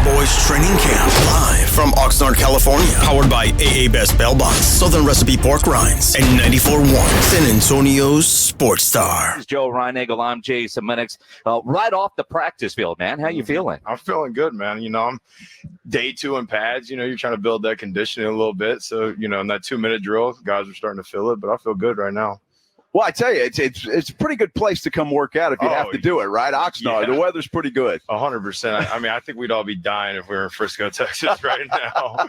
Cowboys training camp live from Oxnard, California. Powered by AA Best Bell Buns, Southern Recipe Pork Rinds, and 94.1 San Antonio's Sports Star. This is Joe Reinagel. I'm Jason Minix. Right off the practice field, man. How you feeling? I'm feeling good, man. You know, I'm day 2 in pads. You know, you're trying to build that conditioning a little bit. So, you know, in that 2-minute drill, guys are starting to feel it, but I feel good right now. Well, I tell you, it's a pretty good place to come work out if you have to do it, right? Oxnard, the weather's pretty good. 100%. I mean, I think we'd all be dying if we were in Frisco, Texas right now.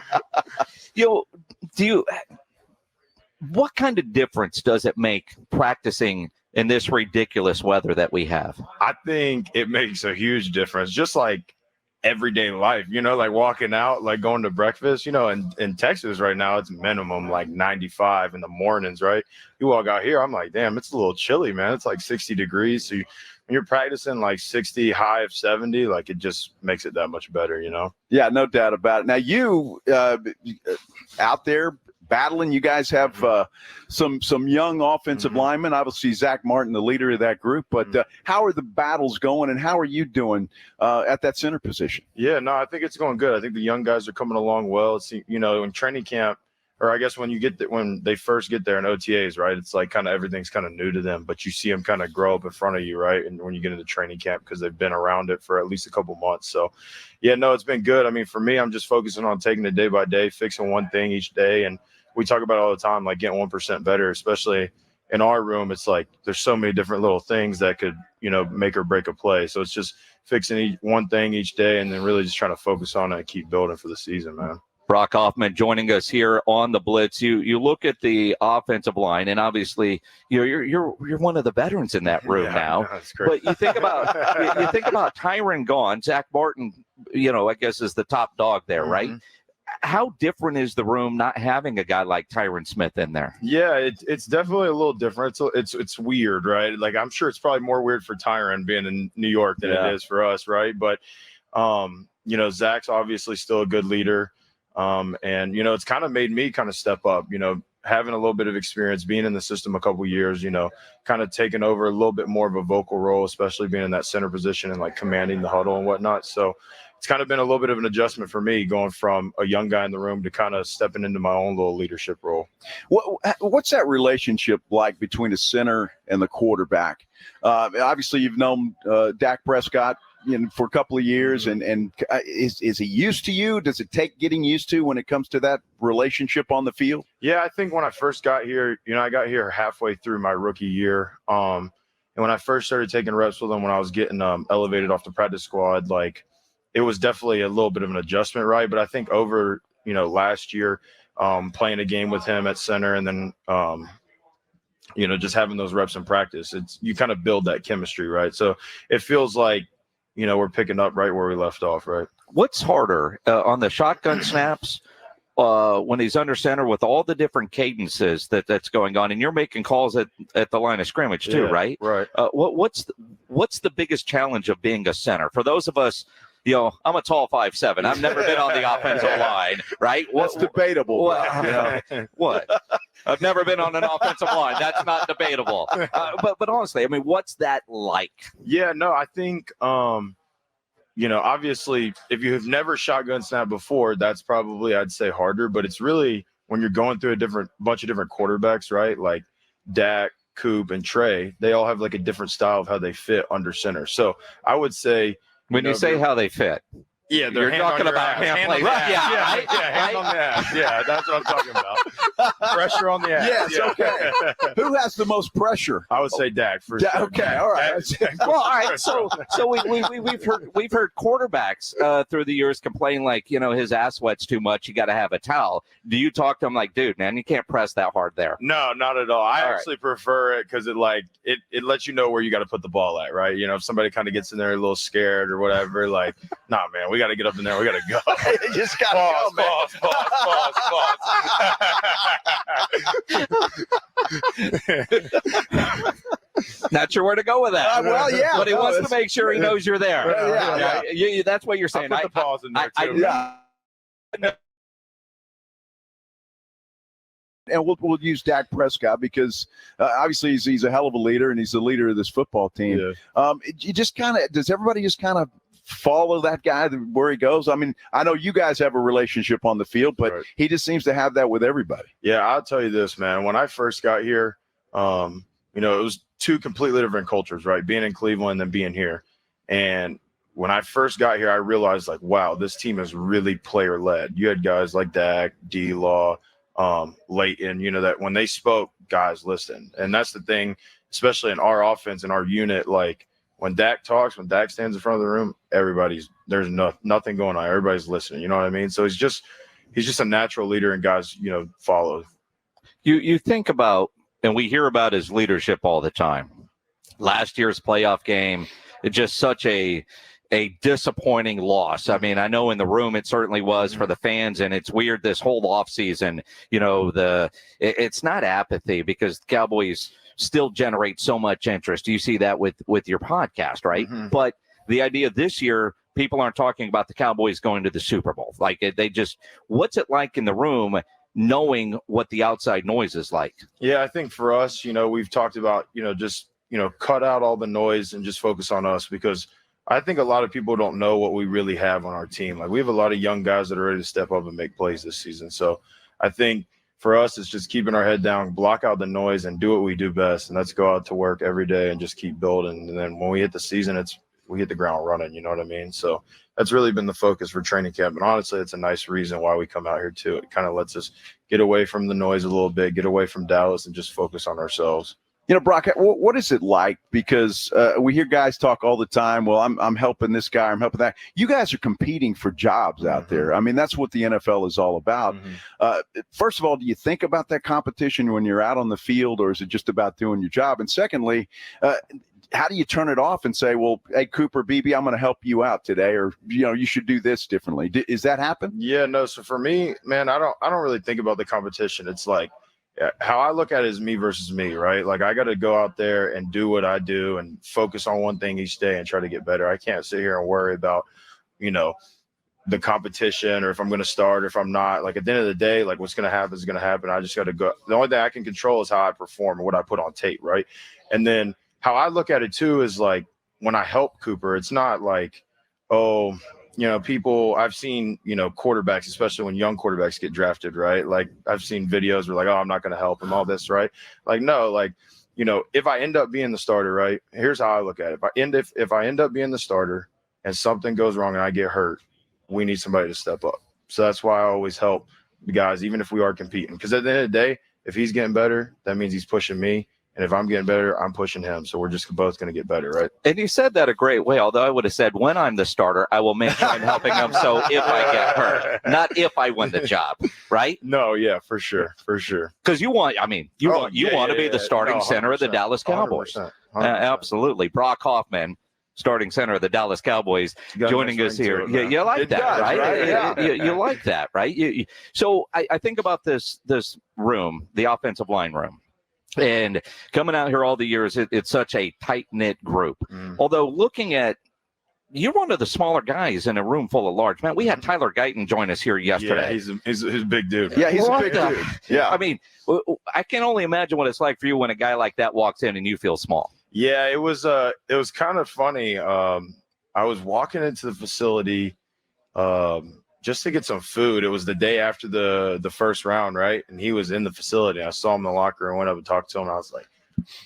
What kind of difference does it make practicing in this ridiculous weather that we have? I think it makes a huge difference, just like everyday life, you know, like walking out, like going to breakfast, you know, in Texas right now, it's minimum like 95 in the mornings, right? You walk out here, I'm like, damn, it's a little chilly, man. It's like 60 degrees. So when you're practicing like 60, high of 70, like it just makes it that much better, you know? Yeah, no doubt about it. Now you out there battling, you guys have some young offensive linemen, obviously Zach Martin, the leader of that group, but how are the battles going and how are you doing at that center position? Yeah, no, I think it's going good. I think the young guys are coming along well. It's, you know, in training camp, or I guess when they first get there in OTAs, right, it's like kind of everything's kind of new to them, but you see them kind of grow up in front of you, right, and when you get into training camp because they've been around it for at least a couple months. So, yeah, no, it's been good. I mean, for me, I'm just focusing on taking it day by day, fixing one thing each day, and we talk about it all the time, like getting 1% better, especially in our room. It's like there's so many different little things that could, you know, make or break a play. So it's just fixing one thing each day and then really just trying to focus on it and keep building for the season, man. Brock Hoffman joining us here on the Blitz. You look at the offensive line, and obviously you're one of the veterans in that room now. That's great. But you think about Tyron gone, Zach Martin, you know, I guess is the top dog there, right? How different is the room not having a guy like Tyron Smith in there? Yeah, it's definitely a little different. It's weird, right? Like I'm sure it's probably more weird for Tyron being in New York than it is for us, right? But you know, Zach's obviously still a good leader. And you know, it's kind of made me kind of step up, you know, having a little bit of experience, being in the system a couple years, you know, kind of taking over a little bit more of a vocal role, especially being in that center position and like commanding the huddle and whatnot. So it's kind of been a little bit of an adjustment for me going from a young guy in the room to kind of stepping into my own little leadership role. What's that relationship like between the center and the quarterback? Obviously, you've known Dak Prescott for a couple of years, and is he used to you? Does it take getting used to when it comes to that relationship on the field? Yeah, I think when I first got here, you know, I got here halfway through my rookie year. And when I first started taking reps with him, when I was getting elevated off the practice squad, like, it was definitely a little bit of an adjustment, right? But I think over, you know, last year, playing a game with him at center and then, you know, just having those reps in practice, you kind of build that chemistry, right? So it feels like, you know, we're picking up right where we left off, right? What's harder on the shotgun snaps when he's under center with all the different cadences that's going on, and you're making calls at the line of scrimmage too, right? Right. What's the biggest challenge of being a center for those of us? You know, I'm a tall 5'7". I've never been on the offensive line, right? That's debatable. What? I've never been on an offensive line. That's not debatable. But honestly, I mean, what's that like? Yeah, no, I think, you know, obviously, if you have never shotgun snap before, that's probably, I'd say, harder. But it's really when you're going through a bunch of different quarterbacks, right? Like Dak, Coop, and Trey, they all have like a different style of how they fit under center. So I would say, when you say how they fit, yeah, you're talking about hand play. Hand on the ass. Yeah, that's what I'm talking about. Pressure on the ass. Yes, okay. Who has the most pressure? I would say Dak for sure. Okay, all right. Well, all right. So we've heard quarterbacks through the years complain like, you know, his ass sweats too much. You got to have a towel. Do you talk to him like, dude, man, you can't press that hard there? No, not at all. I actually prefer it because it lets you know where you got to put the ball at, right? You know, if somebody kind of gets in there a little scared or whatever, like, nah, man, we got to get up in there. We got to go. You just got to go, man. Not sure where to go with that. Well, yeah. But he wants to make sure he knows you're there. Yeah. That's what you're saying. I'll put the pause in there, too. And we'll use Dak Prescott because obviously he's a hell of a leader and he's the leader of this football team. Yeah. You just kind of, does everybody just kind of follow that guy where he goes? I mean, I know you guys have a relationship on the field, but Right. he just seems to have that with everybody. Yeah, I'll tell you this, man. When I first got here, it was two completely different cultures, right? Being in Cleveland and being here. And when I first got here, I realized, like, wow, this team is really player-led. You had guys like Dak, D-Law, Leighton, that when they spoke, guys listened. And that's the thing, especially in our offense and our unit, like when Dak talks, when Dak stands in front of the room, there's nothing going on. Everybody's listening. You know what I mean? So he's just a natural leader, and guys, follow. You think about, and we hear about his leadership all the time. Last year's playoff game, it's just such a disappointing loss. I mean, I know in the room it certainly was for the fans, and it's weird this whole offseason, it's not apathy because the Cowboys still generate so much interest. You see that with your podcast, right? Mm-hmm. But the idea this year, people aren't talking about the Cowboys going to the Super Bowl. Like what's it like in the room knowing what the outside noise is like? Yeah, I think for us, we've talked about, just, cut out all the noise and just focus on us, because I think a lot of people don't know what we really have on our team. Like, we have a lot of young guys that are ready to step up and make plays this season. So I think for us, it's just keeping our head down, block out the noise, and do what we do best. And let's go out to work every day and just keep building. And then when we hit the season, we hit the ground running. You know what I mean? So that's really been the focus for training camp. And honestly, it's a nice reason why we come out here too. It kind of lets us get away from the noise a little bit, get away from Dallas, and just focus on ourselves. Brock, what is it like? Because we hear guys talk all the time. Well, I'm helping this guy, I'm helping that. You guys are competing for jobs out there. I mean, that's what the NFL is all about. First of all, do you think about that competition when you're out on the field, or is it just about doing your job? And secondly, how do you turn it off and say, well, hey, Cooper, BB, I'm going to help you out today, or you should do this differently? Is that happen? Yeah, no. So for me, man, I don't really think about the competition. It's like, how I look at it is me versus me, right? Like, I got to go out there and do what I do and focus on one thing each day and try to get better. I can't sit here and worry about, the competition, or if I'm going to start or if I'm not. Like, at the end of the day, like, what's going to happen is going to happen. I just got to go. The only thing I can control is how I perform and what I put on tape, right? And then how I look at it too is, like, when I help Cooper, it's not like, oh, people I've seen, quarterbacks, especially when young quarterbacks get drafted, right? Like, I've seen videos where, like, oh, I'm not going to help him, all this, right? Like, no, like, if I end up being the starter, right? Here's how I look at it. If I end up being the starter and something goes wrong and I get hurt, we need somebody to step up. So that's why I always help the guys, even if we are competing. Because at the end of the day, if he's getting better, that means he's pushing me. And if I'm getting better, I'm pushing him. So we're just both going to get better, right? And you said that a great way, although I would have said, when I'm the starter, I will make sure I'm helping him. So if I get hurt, not if I win the job, right? No, yeah, for sure. Because you want to be the starting center of the Dallas Cowboys. 100%. Absolutely. Brock Hoffman, starting center of the Dallas Cowboys, joining us here. You like that, right? Yeah. You like that, right? So I think about this room, the offensive line room. And coming out here all the years, it's such a tight-knit group. Although looking at, you're one of the smaller guys in a room full of large men. We had Tyler Guyton join us here yesterday. Yeah, he's a big dude. Yeah, he's a big dude. Yeah. I mean, I can only imagine what it's like for you when a guy like that walks in and you feel small. Yeah, it was kind of funny. I was walking into the facility just to get some food. It was the day after the first round, right? And he was in the facility. I saw him in the locker room, went up and talked to him. And I was like,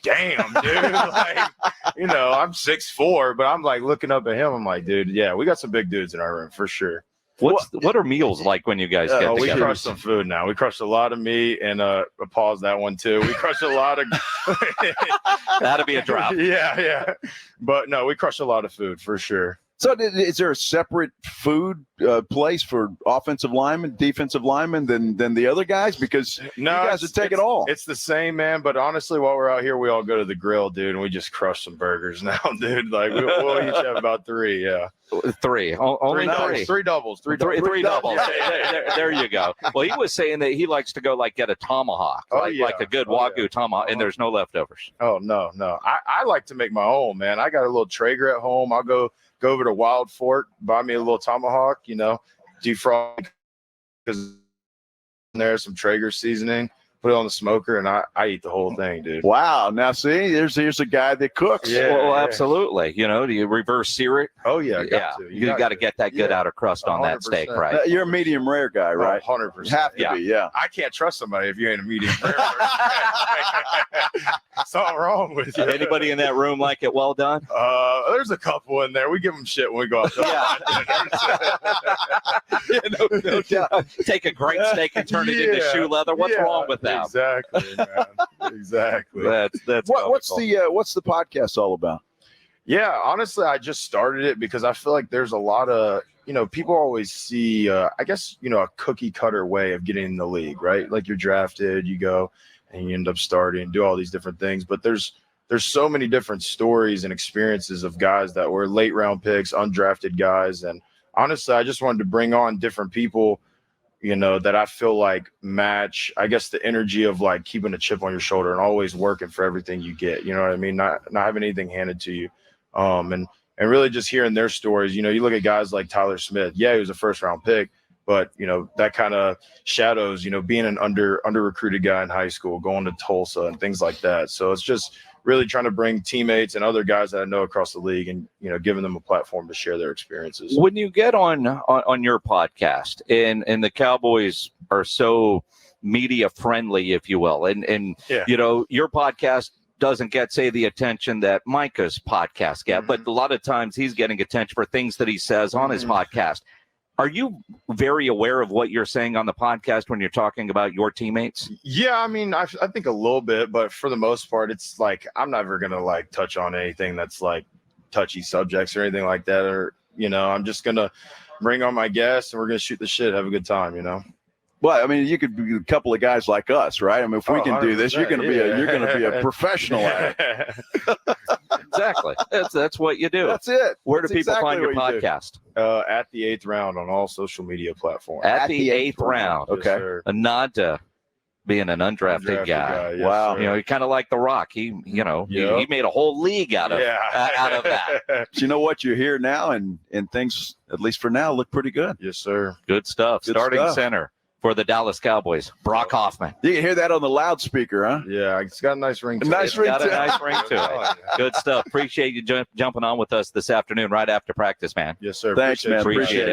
damn, dude. Like, I'm 6'4", but I'm like looking up at him. I'm like, dude, yeah, we got some big dudes in our room for sure. What are meals like when you guys get together? We crushed some food now. We crushed a lot of meat, and pause that one too. We crushed a lot of that'll be a drop. Yeah. But no, we crushed a lot of food for sure. So is there a separate food place for offensive linemen, defensive linemen than the other guys? Because you guys would take it all. It's the same, man. But honestly, while we're out here, we all go to the grill, dude, and we just crush some burgers now, dude. Like, we'll each have about 3, yeah. Only three. Three doubles. Three doubles. There you go. Well, he was saying that he likes to go get a tomahawk, like a good Wagyu tomahawk, and there's no leftovers. Oh, no. I like to make my own, man. I got a little Traeger at home. I'll go over to Wild Fork, buy me a little tomahawk, defrost, because there's some Traeger seasoning, put it on the smoker, and I eat the whole thing, dude. Wow. Now, see, here's a guy that cooks. Yeah. Well, absolutely. You know, do you reverse sear it? Oh, yeah. You got to get that good outer crust on that steak, 100%. right? You're a medium rare guy, right? 100%. Have to be, yeah. I can't trust somebody if you ain't a medium rare. Something wrong with you. Anybody in that room like it well done? There's a couple in there. We give them shit when we go out. No doubt. Take a great steak and turn it into shoe leather. What's wrong with that? Exactly, man. Exactly. That's What's comical. the podcast all about? Yeah, honestly, I just started it because I feel like there's a lot of, people always see, I guess, a cookie cutter way of getting in the league, right? Like you're drafted, you go and you end up starting, do all these different things. But there's so many different stories and experiences of guys that were late round picks, undrafted guys. And honestly, I just wanted to bring on different people, that I feel like match, I guess, the energy of like keeping a chip on your shoulder and always working for everything you get. You know what I mean? Not having anything handed to you. And really just hearing their stories. You look at guys like Tyler Smith. Yeah, he was a first round pick, but that kind of shadows, being an under recruited guy in high school, going to Tulsa and things like that. So it's just really trying to bring teammates and other guys that I know across the league and, giving them a platform to share their experiences. When you get on your podcast and the Cowboys are so media friendly, if you will, and your podcast doesn't get, say, the attention that Micah's podcast get, but a lot of times he's getting attention for things that he says on his podcast. Are you very aware of what you're saying on the podcast when you're talking about your teammates? Yeah, I mean, I think a little bit, but for the most part, it's like I'm never going to like touch on anything that's like touchy subjects or anything like that. Or, I'm just going to bring on my guests and we're going to shoot the shit, have a good time, Well, I mean, you could be a couple of guys like us, right? I mean, if we can do this, you're going to be a professional at it. Exactly. That's what you do. That's it. Where do people find your podcast? At the 8th round on all social media platforms. At the 8th round. Yes, Okay. sir. A nod to being an undrafted guy. Yes, wow. sir. He kind of like The Rock. He made a whole league out of that. But you know what? You're here now, and things, at least for now, look pretty good. Yes, sir. Good stuff. Good Starting stuff. center for the Dallas Cowboys, Brock Hoffman. You can hear that on the loudspeaker, huh? Yeah, it's got a nice ring to it. It's got a nice ring to it. Good stuff. Appreciate you jumping on with us this afternoon right after practice, man. Yes, sir. Thanks, man. Appreciate it.